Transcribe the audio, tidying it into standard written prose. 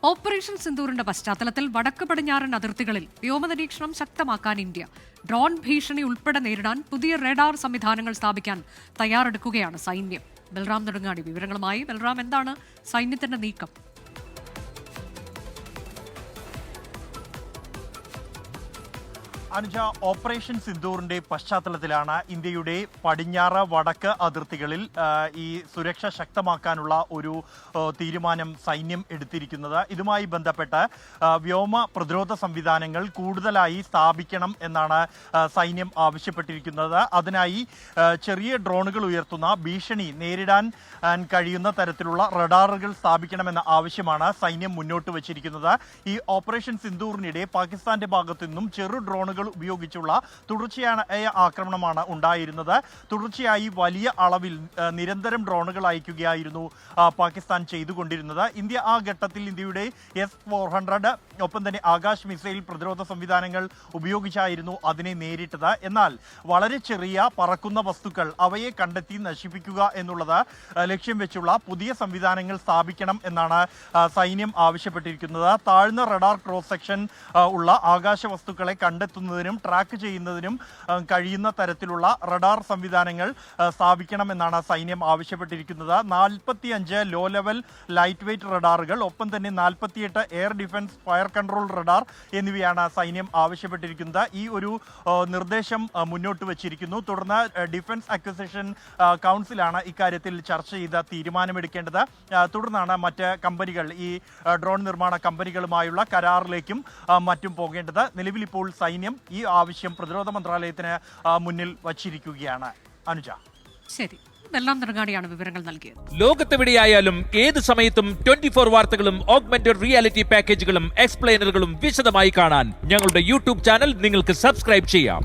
Operation സിന്ദൂറിന്റെ പശ്ചാത്തലത്തിൽ വടക്ക് പടിഞ്ഞാറൻ അതിർത്തികളിൽ വ്യോമനിരീക്ഷണം ശക്തമാക്കാൻ ഇന്ത്യ. ഡ്രോൺ ഭീഷണി ഉൾപ്പെടെ നേരിടാൻ പുതിയ റഡാർ സംവിധാനങ്ങൾ സ്ഥാപിക്കാൻ തയ്യാറെടുക്കുകയാണ് സൈന്യം. ബൽറാം നെടുങ്ങാടി വിവരങ്ങളുമായി. ബൽറാം, എന്താണ് സൈന്യത്തിന്റെ നീക്കം? അനുജ, ഓപ്പറേഷൻ സിന്ദൂറിന്റെ പശ്ചാത്തലത്തിലാണ് ഇന്ത്യയുടെ പടിഞ്ഞാറ് വടക്ക് അതിർത്തികളിൽ ഈ സുരക്ഷ ശക്തമാക്കാനുള്ള ഒരു തീരുമാനം സൈന്യം എടുത്തിരിക്കുന്നത്. ഇതുമായി ബന്ധപ്പെട്ട് വ്യോമ പ്രതിരോധ സംവിധാനങ്ങൾ കൂടുതലായി സ്ഥാപിക്കണം എന്നാണ് സൈന്യം ആവശ്യപ്പെട്ടിരിക്കുന്നത്. അതിനായി ചെറിയ ഡ്രോണുകൾ ഉയർത്തുന്ന ഭീഷണി നേരിടാൻ കഴിയുന്ന തരത്തിലുള്ള റഡാറുകൾ സ്ഥാപിക്കണമെന്ന ആവശ്യമാണ് സൈന്യം മുന്നോട്ട് വച്ചിരിക്കുന്നത്. ഈ ഓപ്പറേഷൻ സിന്ദൂറിനിടെ പാകിസ്ഥാന്റെ ഭാഗത്തു നിന്നും ചെറു ഡ്രോണുകൾ ഉപയോഗിച്ചുള്ള തുടർച്ചയായ ആക്രമണമാണ് ഉണ്ടായിരുന്നത്. തുടർച്ചയായി വലിയ അളവിൽ നിരന്തരം ഡ്രോണുകൾ അയക്കുകയായിരുന്നു പാകിസ്ഥാൻ ചെയ്തുകൊണ്ടിരുന്നത്. ഇന്ത്യ ആ ഘട്ടത്തിൽ ഇന്ത്യയുടെ S-400 ഒപ്പം തന്നെ ആകാശ് മിസൈൽ പ്രതിരോധ സംവിധാനങ്ങൾ ഉപയോഗിച്ചായിരുന്നു അതിനെ നേരിട്ടത്. എന്നാൽ വളരെ ചെറിയ പറക്കുന്ന വസ്തുക്കൾ അവയെ കണ്ടെത്തി നശിപ്പിക്കുക എന്നുള്ളത് ലക്ഷ്യം വെച്ചുള്ള പുതിയ സംവിധാനങ്ങൾ സ്ഥാപിക്കണം എന്നാണ് സൈന്യം ആവശ്യപ്പെട്ടിരിക്കുന്നത്. താഴ്ന്ന റഡാർ ക്രോസ് സെക്ഷൻ ഉള്ള ആകാശ വസ്തുക്കളെ കണ്ടെത്തുന്നതിനും ട്രാക്ക് ചെയ്യുന്നതിനും കഴിയുന്ന തരത്തിലുള്ള റഡാർ സംവിധാനങ്ങൾ സ്ഥാപിക്കണമെന്നാണ് സൈന്യം ആവശ്യപ്പെട്ടിരിക്കുന്നത്. 45 ലോ ലെവൽ ലൈറ്റ് വെയ്റ്റ് റഡാറുകൾ, ഒപ്പം തന്നെ 48 air defence fire control radar എന്നിവയാണ് സൈന്യം ആവശ്യപ്പെട്ടിരിക്കുന്നത്. ഈ ഒരു നിർദ്ദേശം മുന്നോട്ട് വച്ചിരിക്കുന്നു. തുടർന്ന് ഡിഫൻസ് അക്വിസിഷൻ കൗൺസിലാണ് ഇക്കാര്യത്തിൽ ചർച്ച ചെയ്ത് തീരുമാനമെടുക്കേണ്ടത്. തുടർന്നാണ് മറ്റ് കമ്പനികൾ, ഈ ഡ്രോൺ നിർമ്മാണ കമ്പനികളുമായുള്ള കരാറിലേക്കും മറ്റും പോകേണ്ടത്. നിലവിൽ ഇപ്പോൾ സൈന്യം ഈ ആവശ്യം പ്രതിരോധ മന്ത്രാലയത്തിന് മുന്നിൽ വച്ചിരിക്കുകയാണ്. അനുജ, ശരി. ബൽറാം നെടുങ്ങാടിയാണ് വിവരങ്ങൾ നൽകിയത്. ലോകത്തെവിടെയായാലും ഏത് സമയത്തും 24 വാർത്തകളും ഓഗ്മെന്റഡ് റിയാലിറ്റി പാക്കേജുകളും എക്സ്പ്ലെയിനറുകളും വിശദമായി കാണാൻ ഞങ്ങളുടെ യൂട്യൂബ് ചാനൽ നിങ്ങൾക്ക് സബ്സ്ക്രൈബ് ചെയ്യാം.